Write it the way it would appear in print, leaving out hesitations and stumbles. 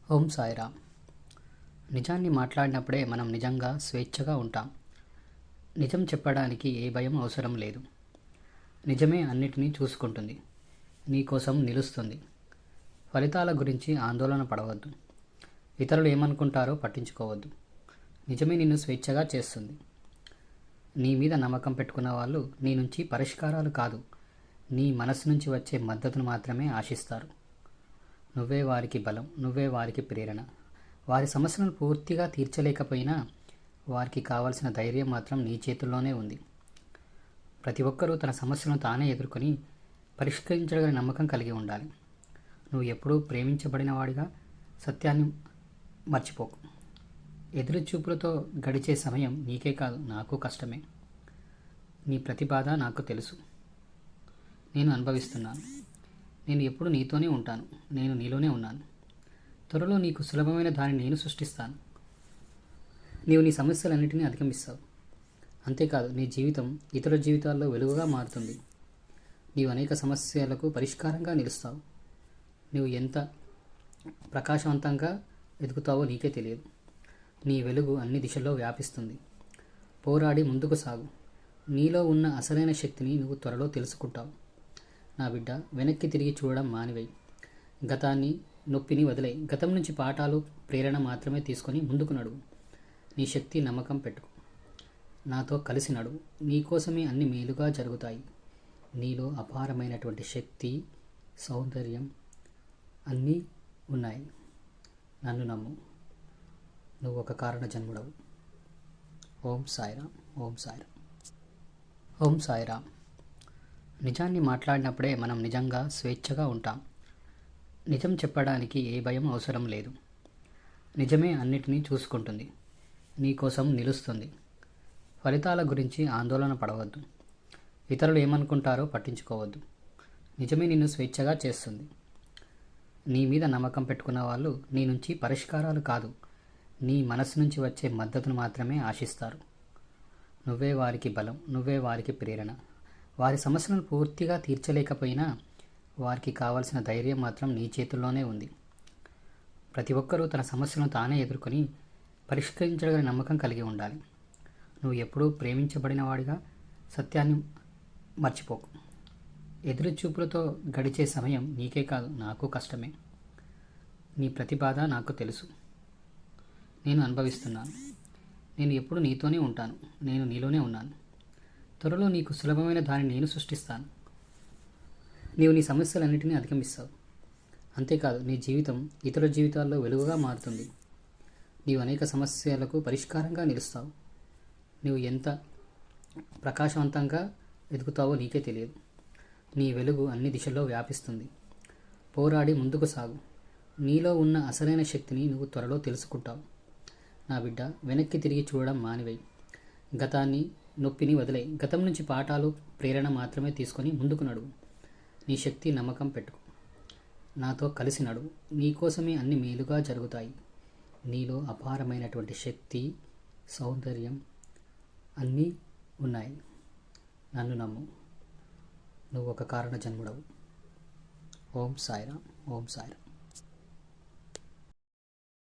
ఓం సాయిరామ్. నిజాన్ని మాట్లాడినప్పుడే మనం నిజంగా స్వేచ్ఛగా ఉంటాం. నిజం చెప్పడానికి ఏ భయం అవసరం లేదు. నిజమే అన్నిటినీ చూసుకుంటుంది, నీకోసం నిలుస్తుంది. ఫలితాల గురించి ఆందోళన పడవద్దు. ఇతరులు ఏమనుకుంటారో పట్టించుకోవద్దు. నిజమే నిన్ను స్వేచ్ఛగా చేస్తుంది. నీ మీద నమ్మకం పెట్టుకున్న వాళ్ళు నీ నుంచి పరిష్కారాలు కాదు, నీ మనసు నుంచి వచ్చే మద్దతును మాత్రమే ఆశిస్తారు. నువ్వే వారికి బలం, నువ్వే వారికి ప్రేరణ. వారి సమస్యలను పూర్తిగా తీర్చలేకపోయినా వారికి కావాల్సిన ధైర్యం మాత్రం నీ చేతుల్లోనే ఉంది. ప్రతి ఒక్కరూ తన సమస్యలను తానే ఎదుర్కొని పరిష్కరించగల నమ్మకం కలిగి ఉండాలి. నువ్వు ఎప్పుడూ ప్రేమించబడిన వాడిగా. సత్యాన్ని మర్చిపోకు. ఎదురుచూపులతో గడిచే సమయం నీకే కాదు, నాకు కష్టమే. నీ ప్రతి బాధ నాకు తెలుసు, నేను అనుభవిస్తున్నాను. నేను ఎప్పుడు నీతోనే ఉంటాను, నేను నీలోనే ఉన్నాను. త్వరలో నీకు సులభమైన దానిని నేను సృష్టిస్తాను. నీవు నీ సమస్యలన్నిటినీ అధిగమిస్తావు. అంతేకాదు, నీ జీవితం ఇతరుల జీవితాల్లో వెలుగుగా మారుతుంది. నీవు అనేక సమస్యలకు పరిష్కారంగా నిలుస్తావు. నీవు ఎంత ప్రకాశవంతంగా ఎదుగుతావో నీకే తెలియదు. నీ వెలుగు అన్ని దిశల్లో వ్యాపిస్తుంది. పోరాడి ముందుకు సాగు. నీలో ఉన్న అసలైన శక్తిని నువ్వు త్వరలో తెలుసుకుంటావు. నా బిడ్డ, వెనక్కి తిరిగి చూడడం మానివేయి. గతాన్ని, నొప్పిని వదిలేయి. గతం నుంచి పాఠాలు, ప్రేరణ మాత్రమే తీసుకొని ముందుకు నడువు. నీ శక్తి నమ్మకం పెట్టుకో. నాతో కలిసి నడువు. నీకోసమే అన్ని మేలుగా జరుగుతాయి. నీలో అపారమైనటువంటి శక్తి, సౌందర్యం అన్నీ ఉన్నాయి. నన్ను నమ్ము. నువ్వు ఒక కారణ జన్ముడవు. ఓం సాయిరామ్. ఓం సాయిరామ్. ఓం సాయిరామ్. నిజాన్ని మాట్లాడినప్పుడే మనం నిజంగా స్వేచ్ఛగా ఉంటాం. నిజం చెప్పడానికి ఏ భయం అవసరం లేదు. నిజమే అన్నిటినీ చూసుకుంటుంది, నీకోసం నిలుస్తుంది. ఫలితాల గురించి ఆందోళన పడవద్దు. ఇతరులు ఏమనుకుంటారో పట్టించుకోవద్దు. నిజమే నిన్ను స్వేచ్ఛగా చేస్తుంది. నీ మీద నమ్మకం పెట్టుకున్న వాళ్ళు నీ నుంచి పరిష్కారాలు కాదు, నీ మనసు నుంచి వచ్చే మద్దతును మాత్రమే ఆశిస్తారు. నువ్వే వారికి బలం, నువ్వే వారికి ప్రేరణ. వారి సమస్యలను పూర్తిగా తీర్చలేకపోయినా వారికి కావాల్సిన ధైర్యం మాత్రం నీ చేతుల్లోనే ఉంది. ప్రతి ఒక్కరూ తన సమస్యలను తానే ఎదుర్కొని పరిష్కరించగల నమ్మకం కలిగి ఉండాలి. నువ్వు ఎప్పుడూ ప్రేమించబడిన వాడిగా. సత్యాన్ని మర్చిపోకు. ఎదురుచూపులతో గడిచే సమయం నీకే కాదు, నాకు కష్టమే. నీ ప్రతి బాధ నాకు తెలుసు, నేను అనుభవిస్తున్నాను. నేను ఎప్పుడు నీతోనే ఉంటాను, నేను నీలోనే ఉన్నాను. త్వరలో నీకు సులభమైన దానిని నేను సృష్టిస్తాను. నీవు నీ సమస్యలన్నిటినీ అధిగమిస్తావు. అంతేకాదు, నీ జీవితం ఇతరుల జీవితాల్లో వెలుగుగా మారుతుంది. నీవు అనేక సమస్యలకు పరిష్కారంగా నిలుస్తావు. నీవు ఎంత ప్రకాశవంతంగా ఎదుగుతావో నీకే తెలియదు. నీ వెలుగు అన్ని దిశల్లో వ్యాపిస్తుంది. పోరాడి ముందుకు సాగు. నీలో ఉన్న అసలైన శక్తిని నువ్వు త్వరలో తెలుసుకుంటావు. నా బిడ్డ, వెనక్కి తిరిగి చూడడం మానివేయి. గతాన్ని, నొప్పిని వదిలేయి. గతం నుంచి పాఠాలు, ప్రేరణ మాత్రమే తీసుకొని ముందుకు నడువు. నీ శక్తి నమ్మకం పెట్టుకో. నాతో కలిసి నడువు. నీకోసమే అన్ని మేలుగా జరుగుతాయి. నీలో అపారమైనటువంటి శక్తి, సౌందర్యం అన్నీ ఉన్నాయి. నన్ను నమ్ము. నువ్వు ఒక కారణ జన్ముడవు. ఓం సాయిరామ్. ఓం సాయిరామ్.